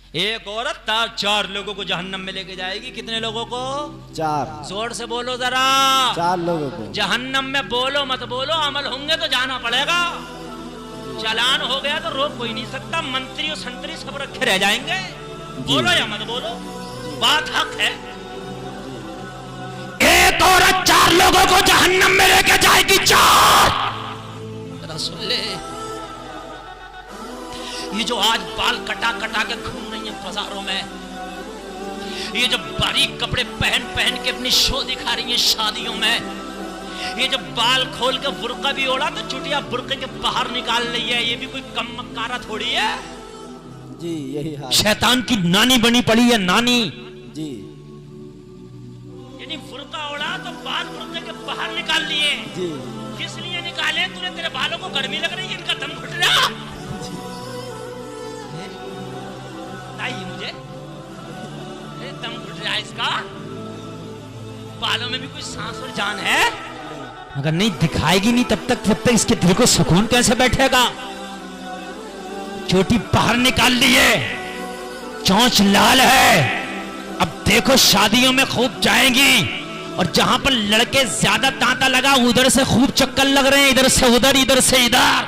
एक औरत 4 लोगों को जहन्नम में लेके जाएगी। कितने लोगों को? 4। जोर से बोलो जरा। 4 लोगों को जहन्नम में बोलो मत बोलो, अमल होंगे तो जाना पड़ेगा। चालान हो गया तो रोक कोई नहीं सकता। मंत्री और संतरी सब रखे रह जाएंगे। बोलो या मत बोलो, बात हक है। एक औरत 4 लोगों को जहन्नम में लेके जाएगी। 4। जरा सुन ले, ये जो आज बाल कटा कटा के घूम रही है बाजारों में, ये जो बारीक कपड़े पहन पहन के अपनी शो दिखा रही है शादियों में, ये जो बाल खोल के बुर्का भी ओढ़ा तो चुटिया बुर्के के बाहर निकाल रही है, ये भी कोई कम मक्कारा थोड़ी है जी। यही हाल शैतान की नानी बनी पड़ी है, नानी जी। यानी बुर्का ओढ़ा तो बाल बुर्के के बाहर निकाल लिए जी। किस लिए निकाले? तूने, तेरे बालों को गर्मी लग रही है, इनका दम घुट रहा। मुझे दम घुट रहा है इसका, बालों में भी कोई सांस और जान है? अगर नहीं दिखाएगी नहीं तब तक इसके दिल को सुकून कैसे बैठेगा? चोटी बाहर निकाल ली है, चोंच लाल है। अब देखो शादियों में खूब जाएंगी और जहां पर लड़के ज्यादा तांता लगा उधर से खूब चक्कर लग रहे हैं, इधर से उधर इधर से इधर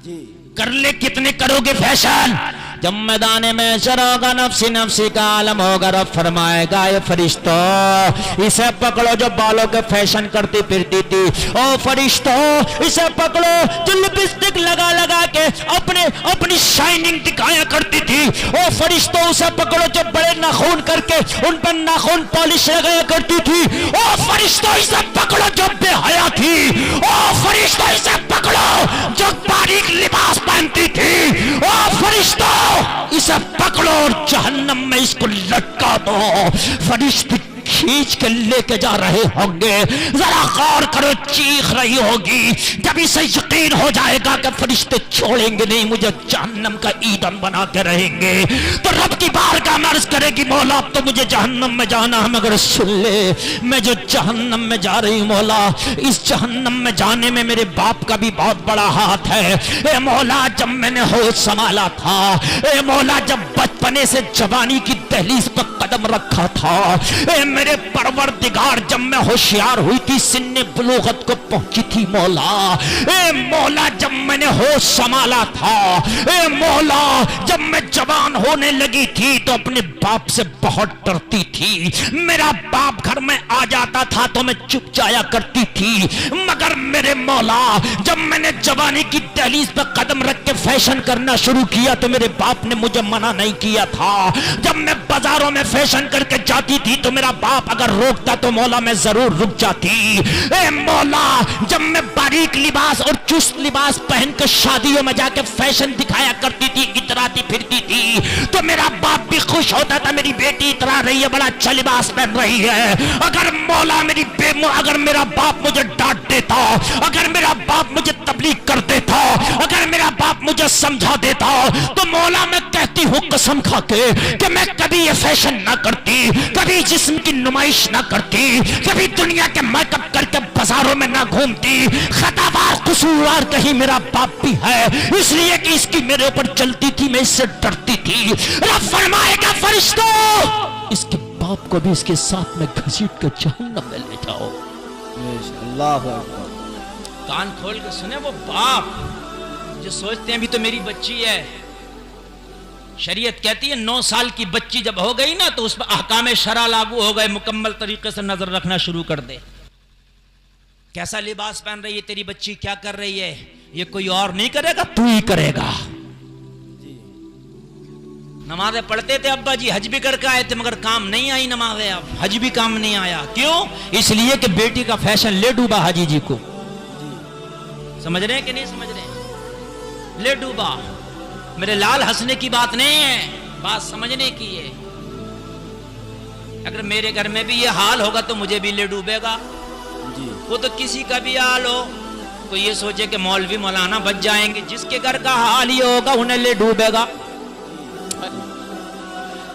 जी। कर ले, कितने करोगे फैशन? जब मैदान में शरोगा नफ्सी नफ्सी का आलम होगा, रब फरमाएगा ये फरिश्तों इसे पकड़ो जो बालों के फैशन करती फिरती थी। ओ फरिश्तों इसे पकड़ो जो लिपस्टिक लगा लगा के अपनी शाइनिंग दिखाया करती थी। ओ फरिश्तों उसे पकड़ो जो बड़े नाखून करके उन पर नाखून पॉलिश लगाया करती थी। ओ फरिश्तों इसे पकड़ो जो बेहया थी। ओ फरिश्तों इसे पकड़ो जो बारीक लिबास पहनती थी। ओ फरिश्तों इसे पकड़ो और जहन्नम में इसको लटका दो। फरिश्ते खींच के लेके जा रहे होंगे, जरा गौर करो, चीख रही होगी। जब इसे यकीन हो जाएगा कि फरिश्ते छोड़ेंगे नहीं, मुझे जहन्नम का ईंधन बना के रहेंगे, तो रब की बारगाह में अर्ज करेगी मौला अब तो मुझे जहन्नम में जाना है, मगर सुन ले मैं जो जहन्नम में जा रही हूं मौला, इस जहन्नम में जाने में मेरे बाप का भी बहुत बड़ा हाथ है। ए मौला जब मैंने होश संभाला था, ए मौला जब बचपने से जवानी की दहलीज पर कदम रखा था, ए मेरे परवरदिगार जब मैं होशियार हुई थी, सिन्ने बुलूगत को पहुंची थी मौला, ए मौला जब मैंने होश संभाला था, ए मौला जब मैं जवान होने लगी थी तो अपने बाप से बहुत डरती थी। मेरा बाप घर में आ जाता था तो मैं चुप जाया करती थी, मगर मेरे मौला जब मैंने जवानी की दहलीज पर कदम रख के फैशन करना शुरू किया तो मेरे बाप ने मुझे मना नहीं किया था। जब मैं बाजारों में फैशन करके जाती थी तो मेरा बाप अगर रोकता तो मौला मैं जरूर रुक जाती। ए मौला जब मैं बारीक लिबास और चुस्त लिबास पहन के शादियों में जाके फैशन दिखाया करती थी, इतराती फिरती थी, तो मेरा बाप भी खुश होता था, मेरी बेटी इतरा रही है, बड़ा अच्छा लिबास पहन रही है। अगर मौला अगर मेरा बाप मुझे डांट देता, अगर मेरा बाप मुझे तबलीग कर देता, अगर मेरा बाप मुझे समझा देता, तो मौला मैं कहती हूँ कसम खा के कि मैं कभी ये फैशन ना करती, कभी जिस्म की नुमाइश ना करती, कभी दुनिया के मेकअप करके बाजारों में ना घूमती। खतावार कसूरवार कहीं मेरा बाप भी है, इसलिए कि इसकी मेरे ऊपर चलती थी, मैं इससे डरती थी। रब फरमाएगा फरिश्तों इसके बाप को भी इसके साथ में घसीट कर जहन्नम में ले जाओ। अल्लाह अकबर। कान खोल के सुने वो बाप जो सोचते हैं अभी तो मेरी बच्ची है। शरीयत कहती है 9 साल की बच्ची जब हो गई ना तो उस पर अहकाम शरा लागू हो गए, मुकम्मल तरीके से नजर रखना शुरू कर दे। कैसा लिबास पहन रही है तेरी बच्ची, क्या कर रही है, ये कोई और नहीं करेगा, तू ही करेगा। नमाजें पढ़ते थे अब्बा जी, हज भी करके आए थे, मगर काम नहीं आई नमाजें, अब हज भी काम नहीं आया। क्यों? इसलिए कि बेटी का फैशन ले डूबा हाजी जी को। समझ रहे हैं कि नहीं समझ रहे? ले डूबा। मेरे लाल हंसने की बात नहीं है, बात समझने की है। अगर मेरे घर में भी ये हाल होगा तो मुझे भी ले डूबेगा। वो तो किसी का भी हाल हो तो ये सोचे कि मौलवी मौलाना बच जाएंगे, जिसके घर का हाल ही होगा उन्हें ले डूबेगा।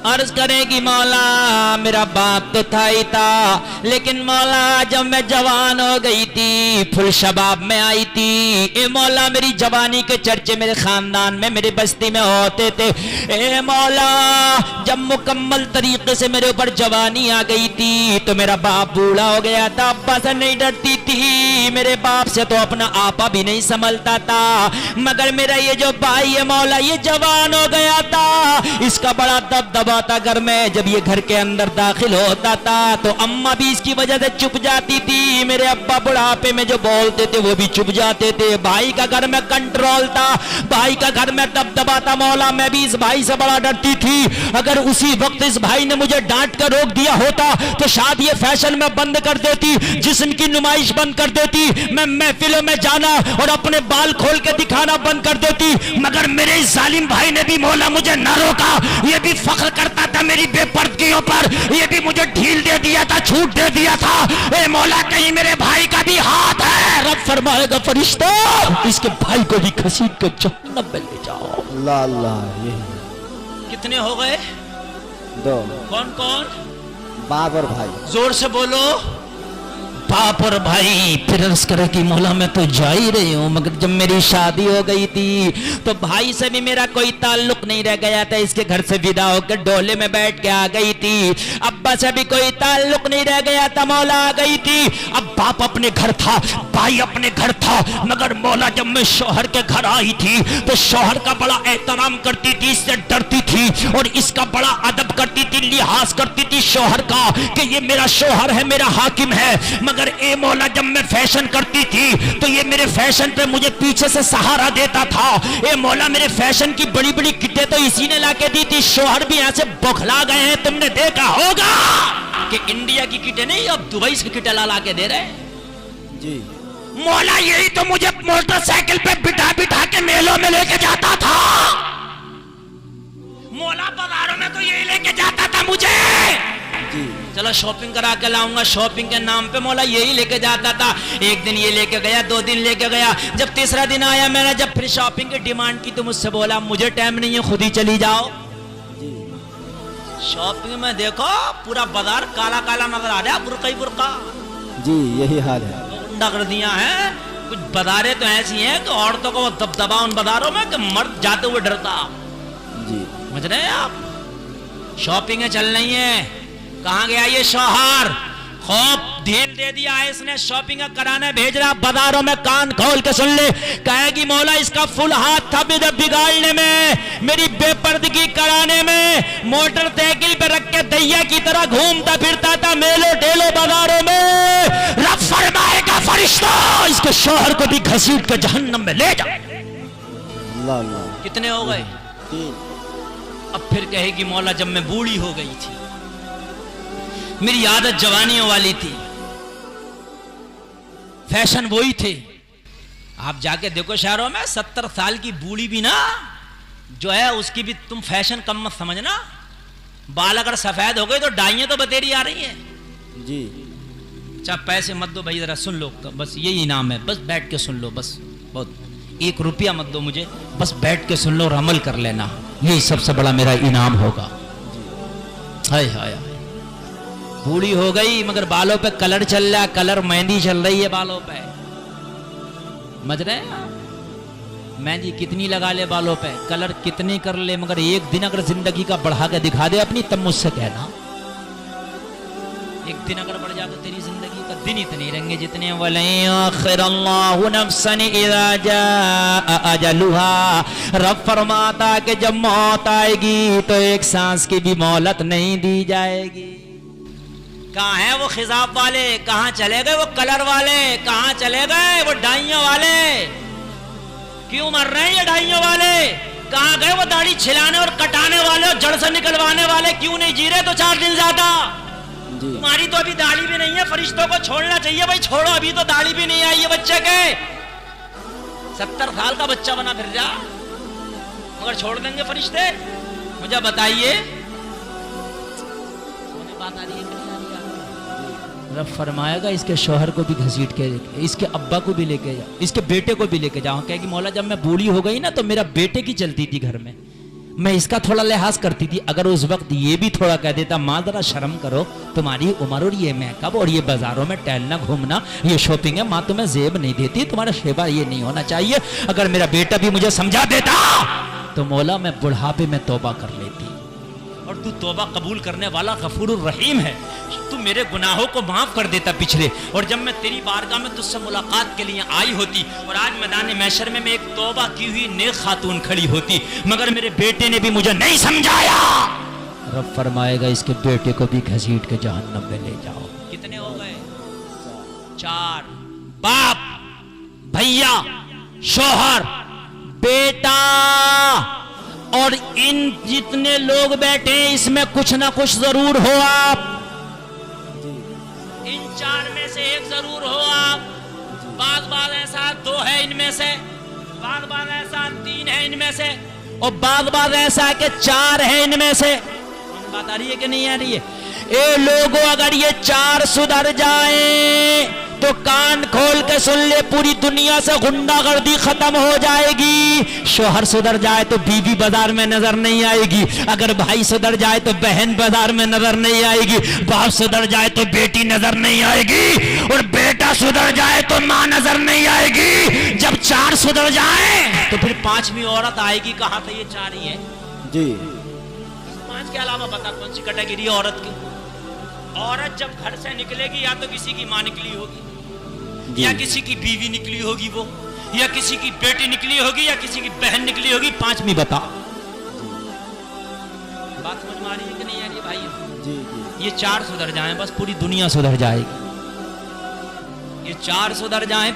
अर्ज करेगी मौला मेरा बाप तो था ही था, लेकिन मौला जब मैं जवान हो गई थी, फुल शबाब में आई थी, ए मौला मेरी जवानी के चर्चे मेरे खानदान में मेरी बस्ती में होते थे। ए मौला जब मुकम्मल तरीके से मेरे ऊपर जवानी आ गई थी तो मेरा बाप बूढ़ा हो गया था, अब्बा से नहीं डरती थी, मेरे बाप से तो अपना आपा भी नहीं संभलता था, मगर मेरा ये जो भाई है मौला ये जवान हो गया था, इसका बड़ा दबदबा था घर में। जब ये घर के अंदर दाखिल होता था तो अम्मा भी इसकी वजह से चुप जाती थी, मेरे अब्बा बुढ़ापे में जो बोलते थे वो भी चुप जाते थे। भाई का घर में कंट्रोल था, भाई का घर में दबदबा था मौला, मैं भी इस भाई से बड़ा डरती थी। अगर उसी वक्त इस भाई ने मुझे डांट कर रोक दिया होता तो शायद ये फैशन में बंद कर देती, जिस्म की नुमाइश बंद कर देती, मैं महफिलों में जाना और अपने बाल खोल के दिखाना बंद कर देती, मगर मेरे इस जालिम भाई ने भी मौला मुझे न रोका। ये भी फख्र करता था मेरी बेपर्दगियों पर, ये भी मुझे ढील दे दिया था, छूट दे दिया था। ए मौला कहीं मेरे भाई का भी हाथ है। रब फरमाएगा फरिश्ता इसके भाई को भी घसीट कर जहन्नम में ले जाओ। अल्लाह अल्लाह, यही कितने हो गए? 2। कौन कौन? बाप और भाई। जोर से बोलो। बाप और भाई। फिर अर्ज करे कि मौला मैं तो जा ही रही हूँ, मगर जब मेरी शादी हो गई थी तो भाई से भी मेरा कोई ताल्लुक नहीं रह गया था, इसके घर से विदा होकर डोले में बैठ के आ गई थी। अब्बा से भी कोई ताल्लुक नहीं रह गया था, मौला आ गई थी। अब बाप अपने घर था, भाई अपने घर था, मगर मौला जब मैं शौहर के घर आई थी तो शौहर का बड़ा एहतराम करती थी, इससे डरती थी और इसका बड़ा अदब करती थी, लिहाज करती थी शौहर का कि ये मेरा शौहर है, मेरा हाकिम है। मगर ए मौला जब मैं फैशन करती थी तो ये मेरे फैशन पे मुझे पीछे से सहारा देता था। ए मौला मेरे फैशन की बड़ी बड़ी किटें तो इसी ने लाके दी थी। शौहर भी यहाँ से बौखला गए हैं, तुमने देखा होगा कि इंडिया की किटें नहीं अब दुबई से किटें ला के दे रहे जी। मौला यही तो मुझे मोटरसाइकिल पे बिठा बिठा के मेलों में लेके जाता था, मौला बाजारों में तो यही लेके जाता था मुझे। जी। चलो शॉपिंग करा के लाऊंगा, शॉपिंग के नाम पे मौला यही लेके जाता था। एक दिन ये लेके गया, 2 दिन लेके गया, जब तीसरा दिन आया मैंने जब फिर शॉपिंग की डिमांड की तो मुझसे बोला मुझे टाइम नहीं है, खुद ही चली जाओ। जी। शॉपिंग में देखो पूरा बाजार काला काला नजर आ रहा, बुरका ही बुरका। जी यही हाल है। गुंडा कर दिया है। कुछ बाजारें तो ऐसी हैं कि औरतों को दबदबा उन बाजारों में कि मर्द जाते हुए डरता। जी। समझ रहे हैं आप? शॉपिंग चल रही है, कहाँ गया ये शौहर? खूब ढील दे दिया है इसने, शॉपिंग कराने भेज रहा। बाजारों में कान खोल के सुन ले, कहेगी मौला इसका फुल हाथ था मुझे बिगाड़ने में, मेरी बेपर्दगी कराने में। मोटरसाइकिल पे रख के दैया की तरह घूमता फिरता था मेलो ढेलो बाजारों में। रब फरमाएगा फरिश्ता इसके शौहर को भी घसीट के जहन्नम में ले जाओ। अल्लाह अल्लाह। कितने हो गए? 3। अब फिर कहेगी मौला जब मैं बूढ़ी हो गई थी, मेरी आदत जवानियों वाली थी, फैशन वही थे। आप जाके देखो शहरों में 70 साल की बूढ़ी भी ना जो है उसकी भी तुम फैशन कम मत समझना। बाल अगर सफेद हो गए तो डाइयां तो बतेरी आ रही हैं। जी। अच्छा पैसे मत दो भाई, जरा सुन लो, बस यही इनाम है, बस बैठ के सुन लो, बस बहुत 1 रुपया मत दो मुझे, बस बैठ के सुन लो और अमल कर लेना, यही सबसे बड़ा मेरा इनाम होगा। हाय हाय, बूढ़ी हो गई मगर बालों पे कलर चल रहा है, कलर मेहंदी चल रही है बालों पे। समझ रहे हैं आप? मेहंदी कितनी लगा ले बालों पे, कलर कितने कर ले, मगर एक दिन अगर जिंदगी का बढ़ा के दिखा दे अपनी, तब मुझसे कहना। एक दिन अगर बढ़ जाए तो तेरी जिंदगी का दिन इतने रहेंगे जितने वलयअखिरल्लाहु नफ्सन इज़ा जाअ अजलुहा। रब फरमाता कि जब मौत आएगी तो एक सांस की भी मोहलत नहीं दी जाएगी। कहाँ है वो खिजाब वाले, कहाँ चले गए वो कलर वाले, कहाँ चले गए वो डाइयों वाले? क्यों मर रहे हैं ये डाइयों वाले? कहाँ गए वो दाढ़ी छिलाने और कटाने वाले और जड़ से निकलवाने वाले? क्यों नहीं जी रहे 2-4 दिन ज्यादा? तुम्हारी तो अभी दाढ़ी भी नहीं है, फरिश्तों को छोड़ना चाहिए भाई, छोड़ो, अभी तो दाढ़ी भी नहीं आई है बच्चे के। 70 साल का बच्चा बना फिर जा, मगर छोड़ देंगे फरिश्ते? मुझे बताइए, बात आ रही है? रब फरमाएगा इसके शौहर को भी घसीट के, इसके अब्बा को भी लेके जाओ, इसके बेटे को भी लेके जाओ। कहेगी मौला जब मैं बूढ़ी हो गई ना तो मेरा बेटे की चलती थी घर में, मैं इसका थोड़ा लिहाज करती थी। अगर उस वक्त ये भी थोड़ा कह देता, माँ जरा शर्म करो, तुम्हारी उम्र और ये मेकअप और ये बाजारों में टहलना घूमना ये शॉपिंग है, माँ तुम्हें जेब नहीं देती, तुम्हारा शेवा ये नहीं होना चाहिए। अगर मेरा बेटा भी मुझे समझा देता तो मौला मैं बुढ़ापे में तौबा कर लेती। और तू तौबा कबूल करने वाला गफूरुर रहीम है, तू मेरे गुनाहों को माफ कर देता पिछले। और जब मैं तेरी बारगाह में तुझसे मुलाकात के लिए आई होती और आज मैदान महशर में मैं एक तौबा की हुई नेक खातून खड़ी होती, मगर मेरे बेटे ने भी मुझे नहीं समझाया। रब फरमाएगा इसके बेटे को भी घसीट के जहन्नम में ले जाओ। कितने हो गए? 4। बाप, भैया, शोहर, बेटा और इन जितने लोग बैठे हैं इसमें कुछ ना कुछ जरूर हो आप। इन 4 में से एक जरूर हो आप। बाग ऐसा 2 है इनमें से, बाग ऐसा 3 है इनमें से, और बाग ऐसा है कि 4 है इनमें से। बात आ रही है कि नहीं आ रही है? ए लोगों, अगर ये 4 सुधर जाए तो कान खोल के सुन ले, पूरी दुनिया से गुंडागर्दी खत्म हो जाएगी। शोहर सुधर जाए तो बीवी बाजार में नजर नहीं आएगी, अगर भाई सुधर जाए तो बहन बाजार में नजर नहीं आएगी, बाप सुधर जाए तो बेटी नजर नहीं आएगी, और बेटा सुधर जाए तो मां नजर नहीं आएगी। जब 4 सुधर जाए तो फिर 5वीं औरत आएगी कहां? तो ये 4 ही है जी। 5 के अलावा बता कौन सी कैटेगरी है औरत की? औरत जब घर से निकलेगी या तो किसी की मां निकली होगी, या किसी की बीवी निकली होगी वो, या किसी की बेटी निकली होगी, या किसी की बहन निकली होगी। 5वीं बता। बात समझ में आ रही है कि नहीं आ रही भाई? जी जी। ये 4 सुधर जाएं बस पूरी दुनिया सुधर जाएगी। ये 4 सुधर जाएं